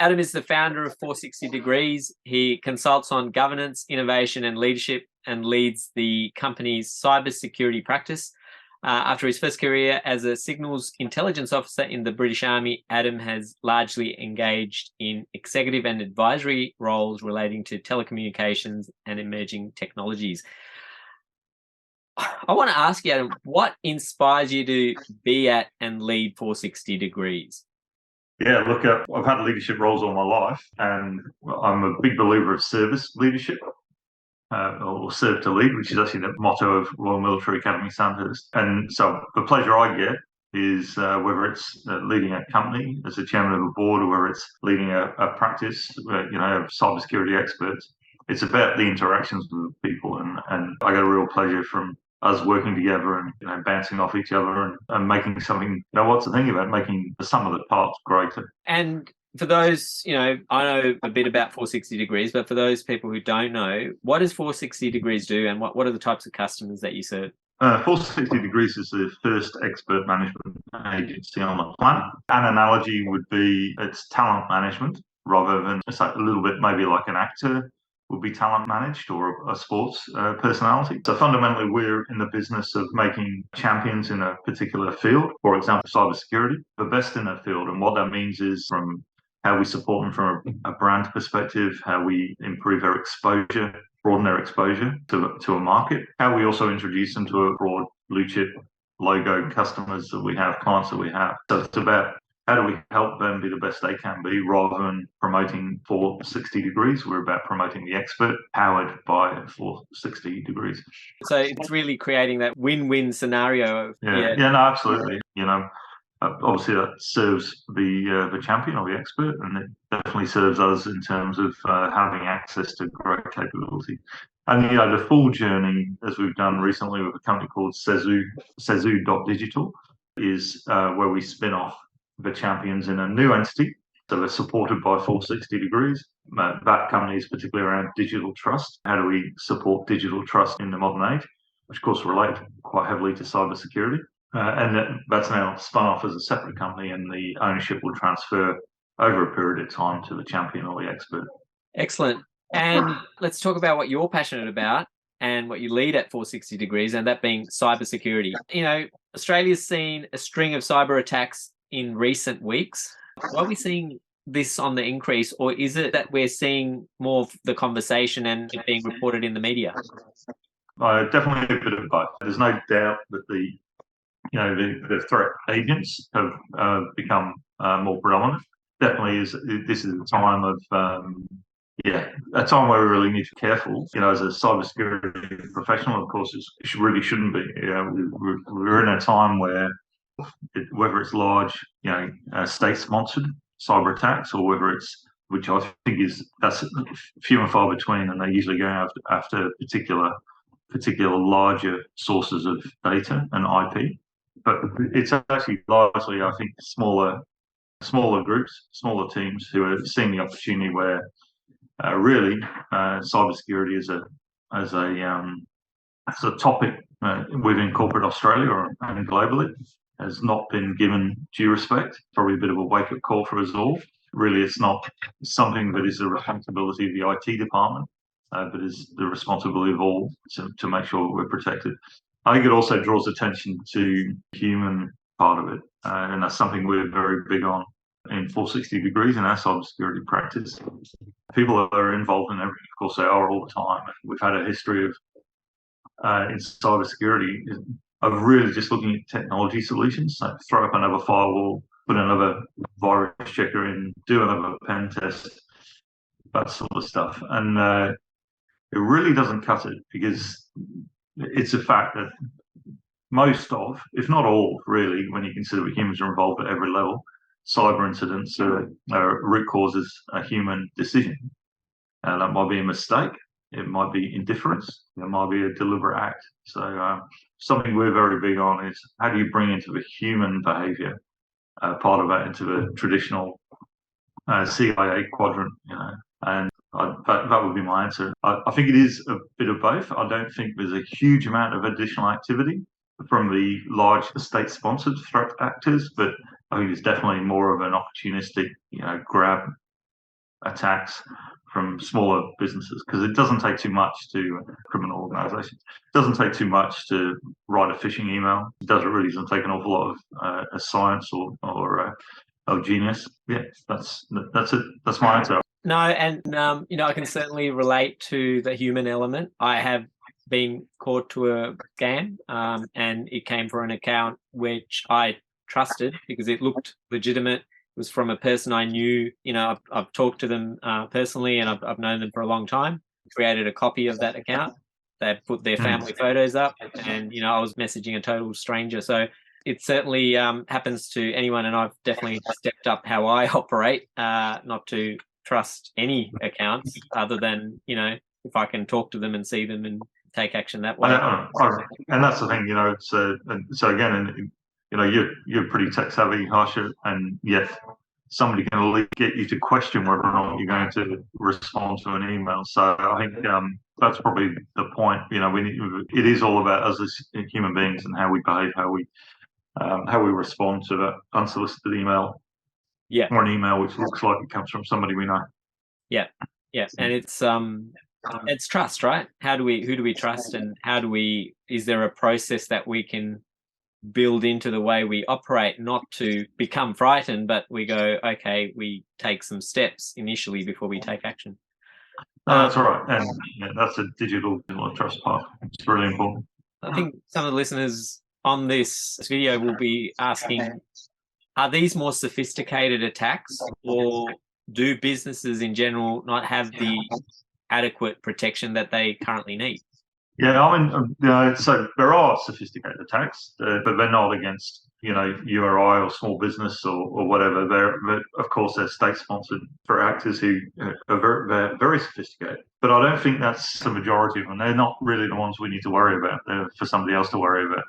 Adam is the founder of 460 Degrees. He consults on governance, innovation, and leadership and leads the company's cybersecurity practice. After his first career as a signals intelligence officer in the British Army, Adam has largely engaged in executive and advisory roles relating to telecommunications and emerging technologies. I want to ask you, Adam, what inspires you to be at and lead 460 Degrees? Yeah, look, I've had leadership roles all my life, and I'm a big believer of service leadership, or serve to lead, which is actually the motto of Royal Military Academy Sandhurst. And so the pleasure I get is whether it's leading a company as a chairman of a board, or whether it's leading a practice, of cybersecurity experts. It's about the interactions with people, and I get a real pleasure from us working together and bouncing off each other and making something. What's the thing about making the sum of the parts greater? And for those, I know a bit about 460 Degrees, but for those people who don't know, what does 460 Degrees do, and what are the types of customers that you serve? 460 Degrees is the first expert management agency on the planet. An analogy would be it's talent management rather than just a little bit maybe like an actor would be talent managed, or a sports personality. So fundamentally, we're in the business of making champions in a particular field, for example, cybersecurity, the best in that field. And what that means is from how we support them from a brand perspective, how we improve their exposure, broaden their exposure to a market, how we also introduce them to a broad blue chip logo customers that we have, clients that we have. So it's about how do we help them be the best they can be, rather than promoting 460 Degrees. We're about promoting the expert, powered by 460 Degrees. So it's really creating that win-win scenario. Yeah, no, absolutely. Obviously that serves the champion or the expert, and it definitely serves us in terms of having access to great capability. And the full journey, as we've done recently with a company called Sezu.digital, is where we spin off the champions in a new entity. So they're supported by 460 Degrees. That company is particularly around digital trust. How do we support digital trust in the modern age, which of course relate quite heavily to cybersecurity. And that's now spun off as a separate company, and the ownership will transfer over a period of time to the champion or the expert. Excellent. And let's talk about what you're passionate about and what you lead at 460 Degrees, and that being cybersecurity. Australia's seen a string of cyber attacks in recent weeks. Are we seeing this on the increase, or is it that we're seeing more of the conversation and it being reported in the media? Definitely a bit of both. There's no doubt that the threat agents have become more predominant. Definitely this is a time of a time where we really need to be careful. As a cybersecurity professional, of course, it really shouldn't be. We're in a time where whether it's large, state-sponsored cyber attacks, or whether it's, which I think that's few and far between, and they usually go after particular larger sources of data and IP. But it's actually largely, I think, smaller groups, smaller teams who are seeing the opportunity where really cybersecurity as a topic within corporate Australia and globally has not been given due respect. Probably a bit of a wake-up call for us all. Really, it's not something that is the responsibility of the IT department, but is the responsibility of all to make sure we're protected. I think it also draws attention to the human part of it, and that's something we're very big on in 460 Degrees in our cybersecurity practice. People that are involved in everything, of course, they are all the time. We've had a history of in cybersecurity of really just looking at technology solutions. So throw up another firewall, put another virus checker in, do another pen test, that sort of stuff. And it really doesn't cut it, because it's a fact that most of, if not all, really, when you consider that humans are involved at every level, cyber incidents are root causes a human decision. That might be a mistake, it might be indifference, it might be a deliberate act. So something we're very big on is how do you bring into the human behaviour part of that into the traditional CIA quadrant, and that would be my answer. I think it is a bit of both. I don't think there's a huge amount of additional activity from the large state-sponsored threat actors, but I think it's definitely more of an opportunistic, grab attacks from smaller businesses, because it doesn't take too much to criminal organisations. It doesn't take too much to write a phishing email. It really doesn't take an awful lot of science or genius. Yeah, that's it. That's my answer. No, and I can certainly relate to the human element. I have been caught to a scam, and it came from an account which I trusted because it looked legitimate. It was from a person I knew. I've talked to them personally, and I've known them for a long time. Created a copy of that account. They put their family photos up, and I was messaging a total stranger. So it certainly happens to anyone, and I've definitely stepped up how I operate, not to trust any accounts other than if I can talk to them and see them and take action that way. And that's the thing, it's so again, and you're pretty tech savvy, Harsha, and yet somebody can at least get you to question whether or not you're going to respond to an email. So I think that's probably the point. It is all about us as human beings and how we behave, how we respond to that unsolicited email. Yeah. Or an email which looks like it comes from somebody we know. Yeah. And it's trust, right? Who do we trust, and is there a process that we can build into the way we operate, not to become frightened, but we go, okay, we take some steps initially before we take action. That's right. And that's a digital trust part. It's really important. I think some of the listeners on this video will be asking, are these more sophisticated attacks, or do businesses in general not have the adequate protection that they currently need? Yeah, I mean, so there are sophisticated attacks, but they're not against, URI or small business or whatever. Of course, they're state-sponsored for actors who are they're very sophisticated. But I don't think that's the majority of them. They're not really the ones we need to worry about. They're for somebody else to worry about.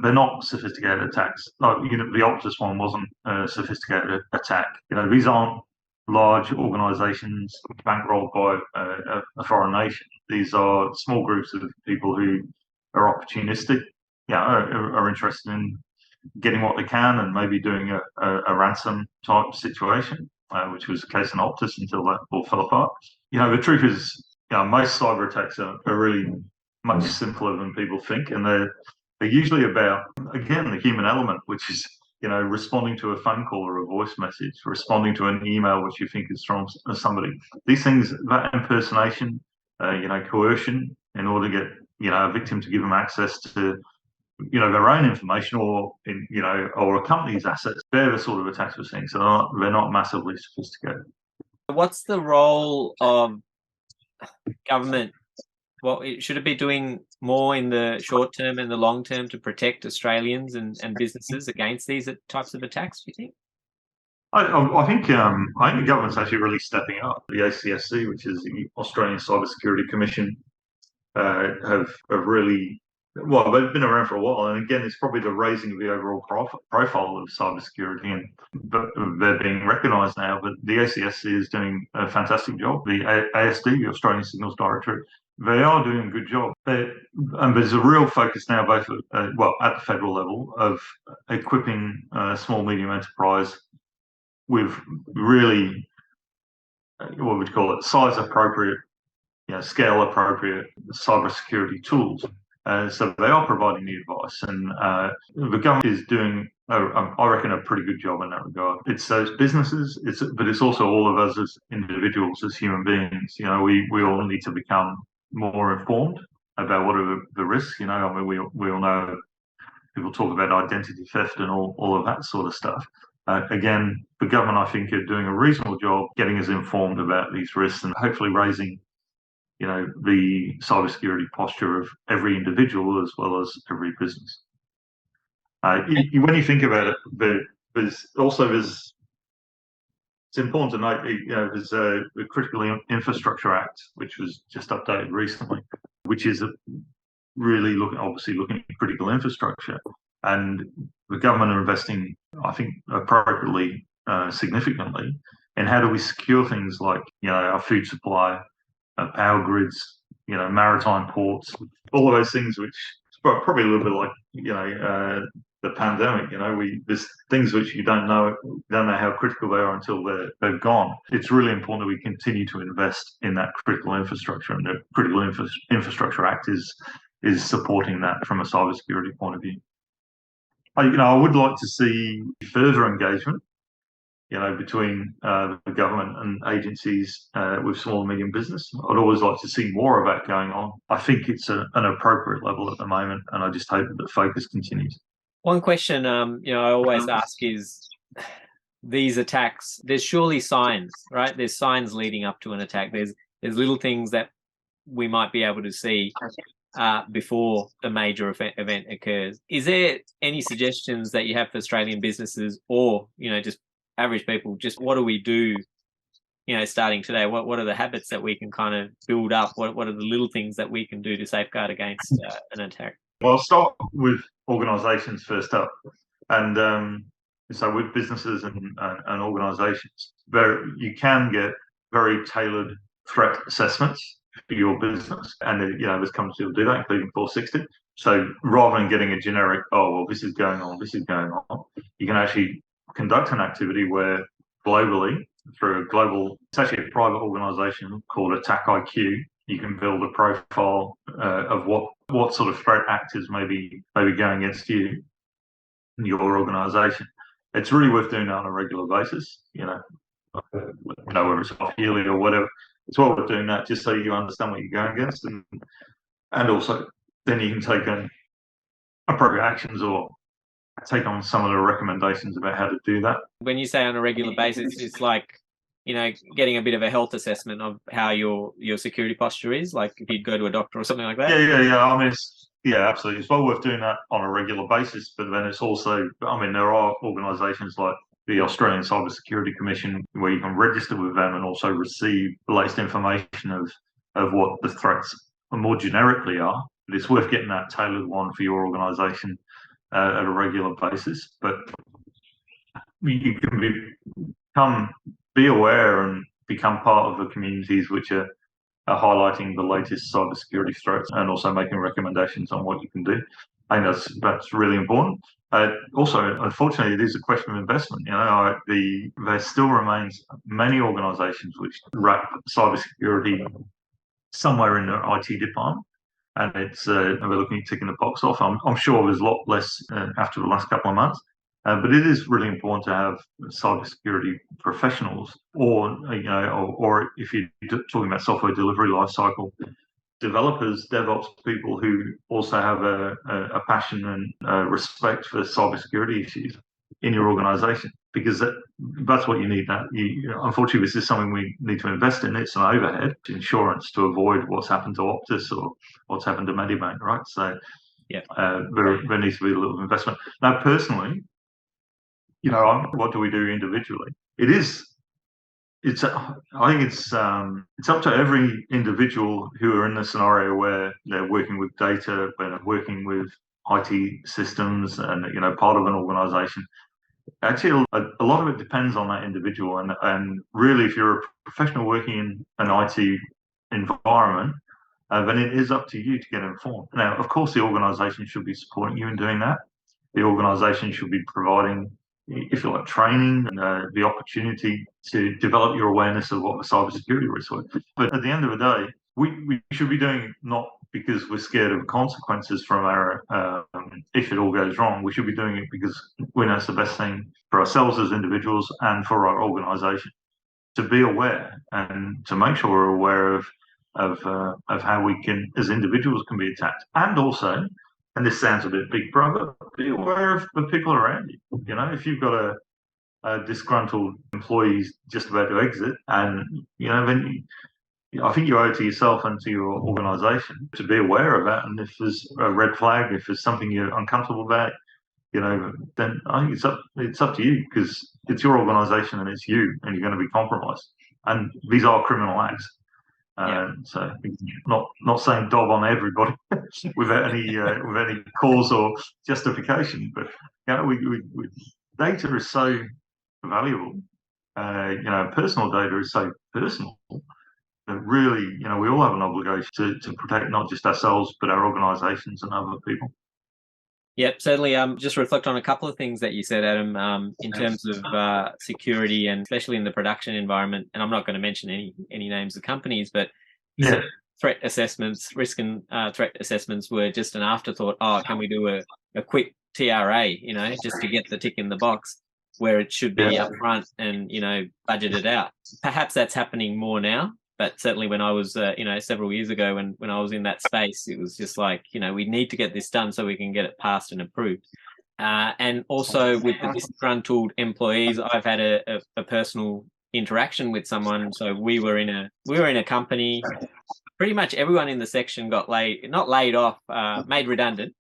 They're not sophisticated attacks. The Optus one wasn't a sophisticated attack. These aren't large organisations bankrolled by a foreign nation. These are small groups of people who are opportunistic, are interested in getting what they can and maybe doing a ransom type situation, which was the case in Optus until that all fell apart. The truth is, most cyber attacks are really much simpler than people think, and they're usually about, again, the human element, which is responding to a phone call or a voice message, responding to an email which you think is from somebody. These things, that impersonation, coercion, in order to get a victim to give them access to their own information or or a company's assets. They're the sort of attacks we're seeing. So they're not massively sophisticated. What's the role of government? Should it be doing more in the short term and the long term to protect Australians and businesses against these types of attacks, do you think? I think the government's actually really stepping up. The ACSC, which is the Australian Cyber Security Commission, have really, well, they've been around for a while, and again, it's probably the raising of the overall profile of cybersecurity, but they're being recognised now. But the ACSC is doing a fantastic job. The ASD, the Australian Signals Directorate, they are doing a good job. And there's a real focus now, both at the federal level, of equipping small medium enterprise with really, what would you call it, size appropriate, scale appropriate cybersecurity tools. So they are providing the advice, and the government is doing, I reckon, a pretty good job in that regard. It's those businesses, but it's also all of us as individuals, as human beings. We all need to become more informed about what are the risks. We all know people talk about identity theft and all of that sort of stuff. Again, the government, I think, are doing a reasonable job getting us informed about these risks and hopefully raising the cybersecurity posture of every individual as well as every business. When you think about it, it's important to note, there's the Critical Infrastructure Act, which was just updated recently, which is really looking at critical infrastructure, and the government are investing, I think, appropriately, significantly, in how do we secure things like our food supply, power grids, maritime ports, all of those things, which is probably a little bit like the pandemic. There's things which you don't know how critical they are until they've gone. It's really important that we continue to invest in that critical infrastructure, and the Critical Infrastructure Act is supporting that from a cybersecurity point of view. I would like to see further engagement, between the government and agencies with small and medium business. I'd always like to see more of that going on. I think it's an appropriate level at the moment, and I just hope that the focus continues. One question, I always ask is, these attacks, there's surely signs, right? There's signs leading up to an attack. There's little things that we might be able to see before a major event occurs. Is there any suggestions that you have for Australian businesses, or just average people? Just what do we do, starting today? What are the habits that we can kind of build up? What are the little things that we can do to safeguard against an attack? Well, I'll start with organisations first up, and so with businesses and organisations, you can get very tailored threat assessments for your business, and there's companies that will do that, including 460. So rather than getting a generic, oh well, this is going on, you can actually conduct an activity where globally, through it's actually a private organisation called Attack IQ, you can build a profile of what sort of threat actors may be going against you and your organisation. It's really worth doing that on a regular basis, whether it's yearly or whatever. It's well worth doing that just so you understand what you're going against, and also then you can take appropriate actions or take on some of the recommendations about how to do that. When you say on a regular basis, it's like, getting a bit of a health assessment of how your security posture is, like if you'd go to a doctor or something like that. Yeah. I mean, absolutely. It's well worth doing that on a regular basis, but then it's also, there are organisations like the Australian Cybersecurity Commission where you can register with them and also receive the latest information of what the threats more generically are. But it's worth getting that tailored one for your organisation at a regular basis. But you can be aware and become part of the communities which are highlighting the latest cybersecurity threats and also making recommendations on what you can do. I think that's really important. Also, unfortunately, it is a question of investment. There still remains many organisations which wrap cybersecurity somewhere in their IT department, and we're looking at ticking the box off. I'm sure there's a lot less after the last couple of months. But it is really important to have cybersecurity professionals, or if you're talking about software delivery lifecycle, developers, DevOps people who also have a passion and respect for cybersecurity issues in your organisation, because that's what you need. Unfortunately, this is something we need to invest in. It's an overhead, insurance to avoid what's happened to Optus or what's happened to Medibank, right? So yeah, there needs to be a little investment. Now, personally, what do we do individually? I think it's up to every individual who are in a scenario where they're working with data, where they're working with IT systems, and part of an organisation. Actually, a lot of it depends on that individual, and really, if you're a professional working in an IT environment, then it is up to you to get informed. Now, of course, the organisation should be supporting you in doing that. The organisation should be providing, if you like, training and the opportunity to develop your awareness of what the cybersecurity risks were. But at the end of the day, we should be doing it not because we're scared of consequences from if it all goes wrong. We should be doing it because we know it's the best thing for ourselves as individuals and for our organisation to be aware and to make sure we're aware of how we can, as individuals, can be attacked, and also. And this sounds a bit big brother, be aware of the people around you. If you've got a disgruntled employee just about to exit, and then I think you owe it to yourself and to your organisation to be aware of that. And if there's a red flag, if there's something you're uncomfortable about, then I think it's up to you, because it's your organisation and it's you, and you're going to be compromised. And these are criminal acts. So not saying dob on everybody without any cause or justification, but data is so valuable. Personal data is so personal that really, we all have an obligation to protect not just ourselves but our organisations and other people. Yep, certainly. Just reflect on a couple of things that you said, Adam, in terms of security, and especially in the production environment. And I'm not going to mention any names of companies, but you said threat assessments, risk and threat assessments were just an afterthought. Oh, can we do a quick TRA, just to get the tick in the box, where it should be upfront and budgeted out. Perhaps that's happening more now. But certainly when I was, several years ago when I was in that space, it was just like, we need to get this done so we can get it passed and approved. And also with the disgruntled employees, I've had a personal interaction with someone. So we were in a company. Pretty much everyone in the section got not laid off, made redundant.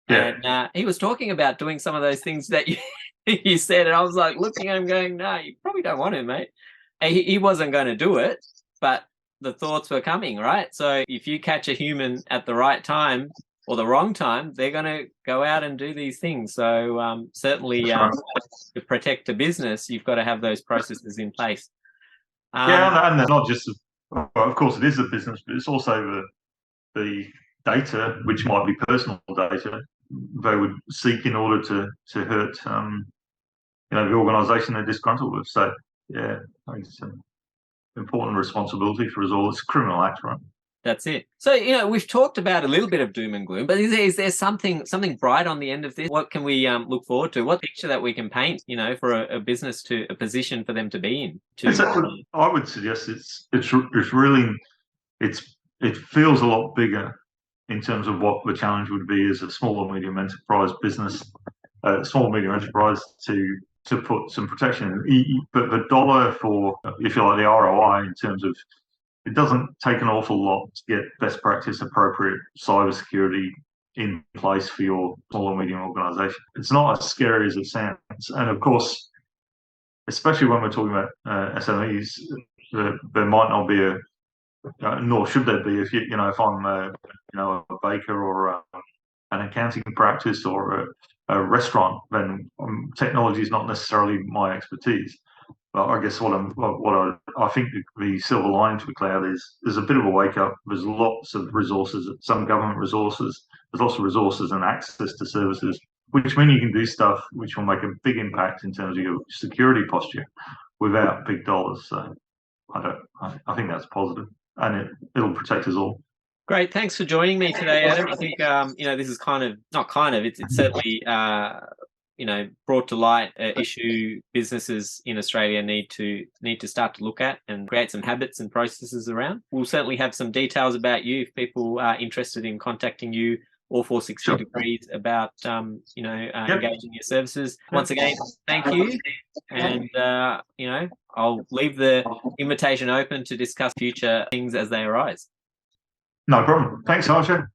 Yeah. And he was talking about doing some of those things that you said, and I was like looking at him going, no, you probably don't want to, mate. He wasn't going to do it, but the thoughts were coming, right? So if you catch a human at the right time or the wrong time, they're going to go out and do these things. So certainly to protect a business, you've got to have those processes in place. And they're not just, well, of course it is a business, but it's also the data, which might be personal data, they would seek in order to hurt the organisation they're disgruntled with. So yeah, it's an important responsibility for us all. It's a criminal act, right? That's it. So we've talked about a little bit of doom and gloom, but is there something bright on the end of this? What can we look forward to? What picture that we can paint, for a business, to a position for them to be in? I would suggest it's really it feels a lot bigger in terms of what the challenge would be as a small or medium enterprise business, small or medium enterprise to put some protection in. But the dollar for, if you like, the ROI in terms of, it doesn't take an awful lot to get best practice appropriate cybersecurity in place for your small or medium organization. It's not as scary as it sounds. And of course, especially when we're talking about SMEs, there might not be nor should there be, if if I'm a baker or an accounting practice or a restaurant, then technology is not necessarily my expertise. But I guess what I think the silver lining to the cloud is there's a bit of a wake up. There's lots of resources, some government resources. There's lots of resources and access to services, which mean you can do stuff which will make a big impact in terms of your security posture without big dollars. So I think that's positive, and it'll protect us all. Great, thanks for joining me today, Adam. I think this is it's certainly brought to light an issue businesses in Australia need to start to look at and create some habits and processes around. We'll certainly have some details about you if people are interested in contacting you or 460 Degrees about engaging your services. Once again, thank you, and I'll leave the invitation open to discuss future things as they arise. No problem. Thanks, Harsha.